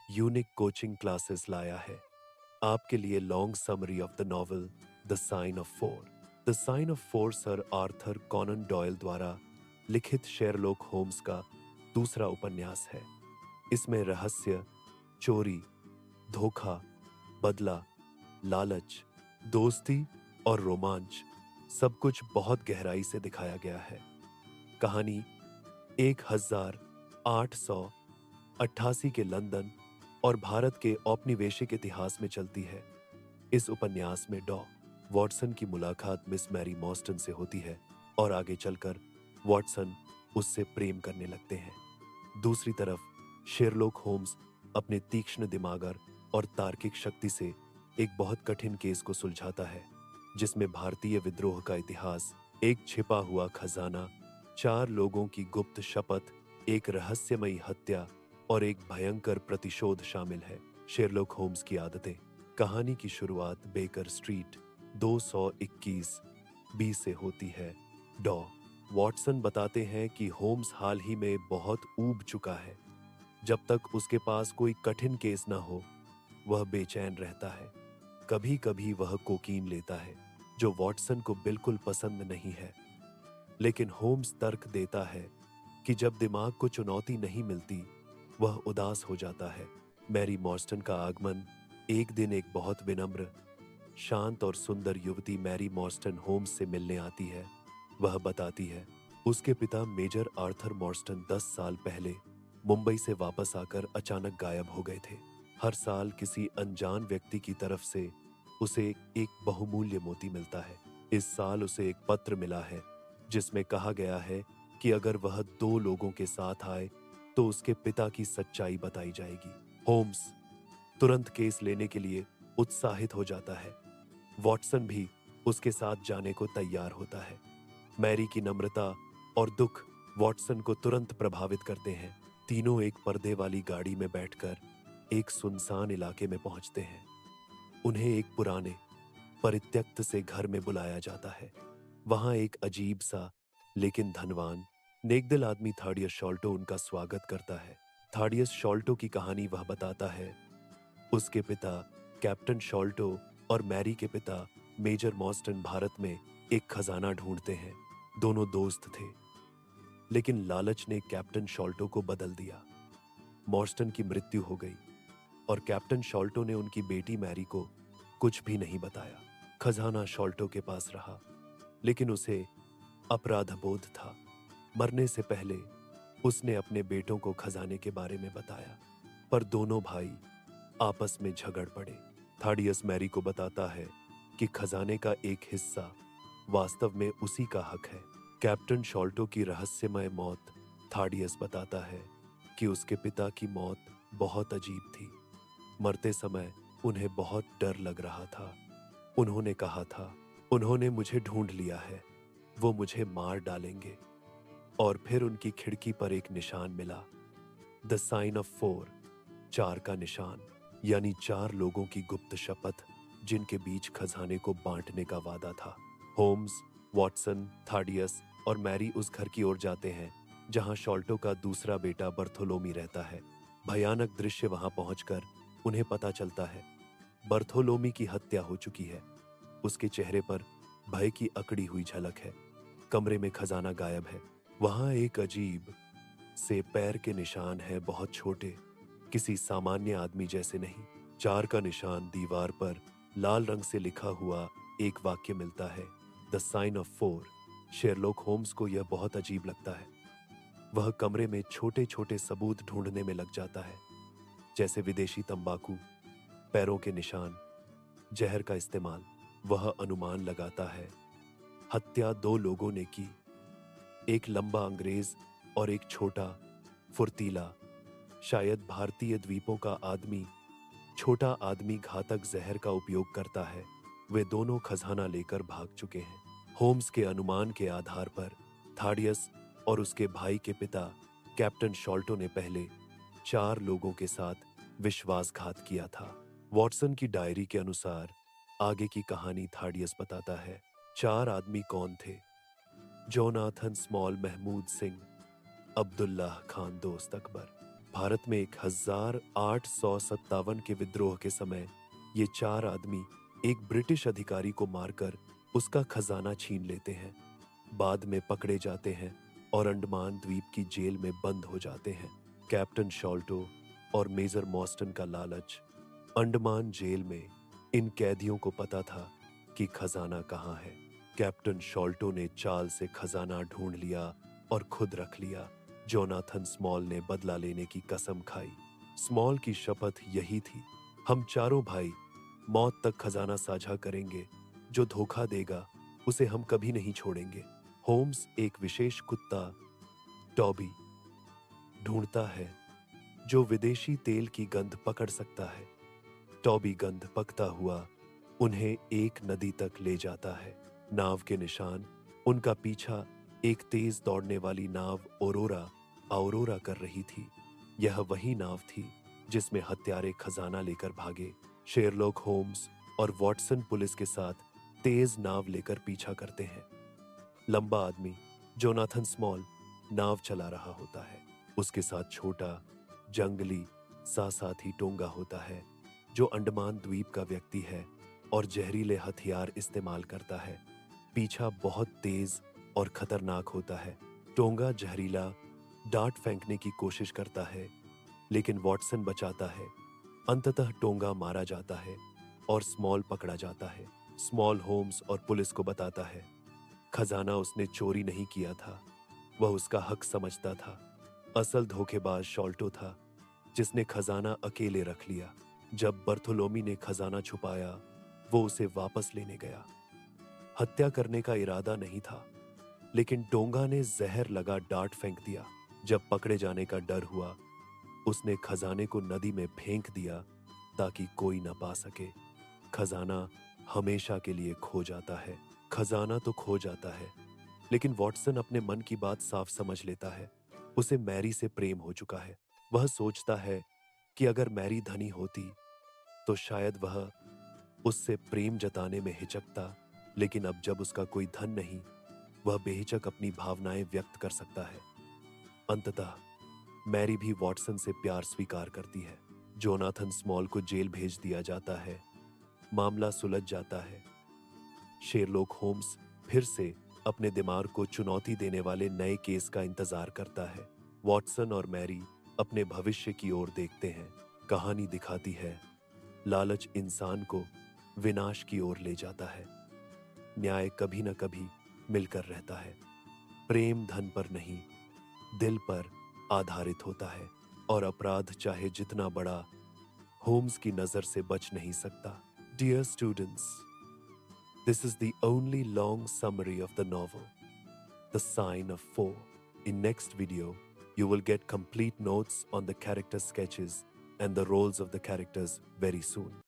Unique coaching classes लाया है आपके लिए। Long summary of the novel the sign of four. The sign of four sir Arthur Conan Doyle द्वारा लिखित Sherlock Holmes का दूसरा उपन्यास है। इसमें रहस्य, चोरी, धोखा, बदला, लालच, दोस्ती और रोमांच सब कुछ बहुत गहराई से दिखाया गया है। कहानी 1888 के लंदन और भारत के औपनिवेशिक इतिहास में चलती है। इस उपन्यास में डॉ वॉटसन की मुलाकात मिस मैरी मॉर्स्टन से होती है और आगे चलकर वॉटसन उससे प्रेम करने लगते हैं। दूसरी तरफ शेरलॉक होम्स अपने तीक्ष्ण दिमाग और तार्किक शक्ति से एक बहुत कठिन केस को सुलझाता है, जिसमें भारतीय विद्रोह का इतिहास, एक छिपा हुआ खजाना, 4 लोगों की गुप्त शपथ, एक रहस्यमयी हत्या और एक भयंकर प्रतिशोध शामिल है। शेरलॉक होम्स की आदतें। कहानी की शुरुआत बेकर स्ट्रीट 221 बी से होती है। डॉ वॉटसन बताते हैं कि होम्स हाल ही में बहुत ऊब चुका है। जब तक उसके पास कोई कठिन केस ना हो, वह बेचैन रहता है। कभी कभी वह कोकीन लेता है, जो वॉटसन को बिल्कुल पसंद नहीं है। लेकिन होम्स तर्क देता है कि जब दिमाग को चुनौती नहीं मिलती, वह उदास हो जाता है। मैरी मॉर्स्टन का आगमन। एक दिन एक बहुत विनम्र, शांत और सुंदर युवती मैरी मॉर्स्टन होम्स से मिलने आती है। वह बताती है उसके पिता मेजर आर्थर मॉर्स्टन 10 साल पहले मुंबई से वापस आकर अचानक गायब हो गए थे। हर साल किसी अनजान व्यक्ति की तरफ से उसे एक बहुमूल्य मोती मिलता है। इस साल उसे एक पत्र मिला है जिसमें कहा गया है कि अगर वह 2 लोगों के साथ आए तो उसके पिता की सच्चाई बताई जाएगी। होम्स तुरंत केस लेने के लिए उत्साहित हो जाता है। वॉटसन भी उसके साथ जाने को तैयार होता है। मैरी की नम्रता और दुख वॉटसन को तुरंत प्रभावित करते हैं। तीनों एक पर्दे वाली गाड़ी में बैठकर एक सुनसान इलाके में पहुंचते हैं। उन्हें एक पुराने परित्यक्त से घर में बुलाया जाता है। वहां एक अजीब सा लेकिन धनवान नेकदिल आदमी थाडियस शॉल्टो उनका स्वागत करता है। थाडियस शॉल्टो की कहानी वह बताता है। उसके पिता कैप्टन शॉल्टो और मैरी के पिता मेजर मॉर्स्टन भारत में एक खजाना ढूंढते हैं। दोनों दोस्त थे, लेकिन लालच ने कैप्टन शॉल्टो को बदल दिया। मॉर्स्टन की मृत्यु हो गई और कैप्टन शॉल्टो ने उनकी बेटी मैरी को कुछ भी नहीं बताया। खजाना शॉल्टो के पास रहा, लेकिन उसे अपराधबोध था। मरने से पहले उसने अपने बेटों को खजाने के बारे में बताया, पर दोनों भाई आपस में झगड़ पड़े। थाडियस मैरी को बताता है कि खजाने का एक हिस्सा वास्तव में उसी का हक है। कैप्टन शॉल्टो की रहस्यमय मौत। थाडियस बताता है कि उसके पिता की मौत बहुत अजीब थी। मरते समय उन्हें बहुत डर लग रहा था। उन्होंने कहा था, उन्होंने मुझे ढूंढ लिया है, वो मुझे मार डालेंगे। और फिर उनकी खिड़की पर एक निशान मिला, द साइन ऑफ फोर, 4 का निशान, यानी 4 लोगों की गुप्त शपथ, जिनके बीच खजाने को बांटने का वादा था। होम्स, वॉटसन, थाडियस और मैरी उस घर की ओर जाते हैं जहां शॉल्टो का दूसरा बेटा बर्थोलोमी रहता है। भयानक दृश्य वहां पहुंचकर उन्हें पता चलता है बर्थोलोमी की हत्या हो चुकी है। उसके चेहरे पर भय की अकड़ी हुई झलक है। कमरे में खजाना गायब है। वहां एक अजीब से पैर के निशान है, बहुत छोटे, किसी सामान्य आदमी जैसे नहीं। 4 का निशान। दीवार पर लाल रंग से लिखा हुआ एक वाक्य मिलता है, the sign of four. Sherlock Holmes को यह बहुत अजीब लगता है। वह कमरे में छोटे छोटे सबूत ढूंढने में लग जाता है, जैसे विदेशी तंबाकू, पैरों के निशान, जहर का इस्तेमाल। वह अनुमान लगाता है हत्या 2 लोगों ने की, एक लंबा अंग्रेज और एक छोटा, फुर्तीला, शायद भारतीय द्वीपों का आदमी। छोटा आदमी घातक जहर का उपयोग करता है। वे दोनों खजाना लेकर भाग चुके हैं। होम्स के अनुमान के आधार पर थाडियस और उसके भाई के पिता कैप्टन शॉल्टो ने पहले 4 लोगों के साथ विश्वासघात किया था। वॉटसन की डायरी के अनुसार आगे की कहानी थाडियस बताता है। 4 आदमी कौन थे? जोनाथन स्मॉल, महमूद सिंह, अब्दुल्लाह खान दोस्त अकबर, भारत में 1857 के विद्रोह के समय ये चार आदमी एक ब्रिटिश अधिकारी को मारकर उसका खजाना छीन लेते हैं। बाद में पकड़े जाते हैं और अंडमान द्वीप की जेल में बंद हो जाते हैं। कैप्टन शॉल्टो और मेजर मॉस्टन का लालच। अंडमान जेल में इन कैदियों को पता था कि खजाना कहाँ है। कैप्टन शॉल्टो ने चाल से खजाना ढूंढ लिया और खुद रख लिया। जोनाथन स्मॉल ने बदला लेने की कसम खाई। स्मॉल की शपथ यही थी, हम चारों भाई मौत तक खजाना साझा करेंगे। जो धोखा देगा उसे हम कभी नहीं छोड़ेंगे। होम्स एक विशेष कुत्ता टॉबी ढूंढता है जो विदेशी तेल की गंध पकड़ सकता है। टॉबी गंध पकता हुआ उन्हें एक नदी तक ले जाता है। नाव के निशान उनका पीछा एक तेज दौड़ने वाली नाव औरोरा कर रही थी। यह वही नाव थी जिसमें हत्यारे खजाना लेकर भागे। शेरलॉक होम्स और वॉटसन पुलिस के साथ तेज नाव लेकर पीछा करते हैं। लंबा आदमी जोनाथन स्मॉल नाव चला रहा होता है। उसके साथ छोटा जंगली सा साथी टोंगा होता है जो अंडमान द्वीप का व्यक्ति है और जहरीले हथियार इस्तेमाल करता है। पीछा बहुत तेज और खतरनाक होता है। टोंगा जहरीला डांट फेंकने की कोशिश करता है लेकिन वॉटसन बचाता है। अंततः टोंगा मारा जाता है और स्मॉल पकड़ा जाता है। स्मॉल होम्स और पुलिस को बताता है खजाना उसने चोरी नहीं किया था, वह उसका हक समझता था। असल धोखेबाज शॉल्टो था जिसने खजाना अकेले रख लिया। जब बर्थोलोमी ने खजाना छुपाया वो उसे वापस लेने गया। हत्या करने का इरादा नहीं था लेकिन टोंगा ने जहर लगा डांट फेंक दिया। जब पकड़े जाने का डर हुआ उसने खजाने को नदी में फेंक दिया ताकि कोई न पा सके। खजाना हमेशा के लिए खो जाता है। खजाना तो खो जाता है लेकिन वॉटसन अपने मन की बात साफ समझ लेता है। उसे मैरी से प्रेम हो चुका है। वह सोचता है कि अगर मैरी धनी होती तो शायद वह उससे प्रेम जताने में हिचकता, लेकिन अब जब उसका कोई धन नहीं वह बेहिचक अपनी भावनाएं व्यक्त कर सकता है। अंततः मैरी भी वॉटसन से प्यार स्वीकार करती है। जोनाथन स्मॉल को जेल भेज दिया जाता है। मामला सुलझ जाता है। शेरलॉक होम्स फिर से अपने दिमाग को चुनौती देने वाले नए केस का इंतजार करता है। वॉटसन और मैरी अपने भविष्य की ओर देखते हैं। कहानी दिखाती है लालच इंसान को विनाश की ओर ले जाता है। न्याय कभी न कभी मिलकर रहता है। प्रेम धन पर नहीं, दिल पर आधारित होता है और अपराध चाहे जितना बड़ा, होम्स की नजर से बच नहीं सकता। Dear students, this is the only long summary of the novel, The Sign of Four. In next video, you will get complete notes on the character sketches and the roles of the characters very soon.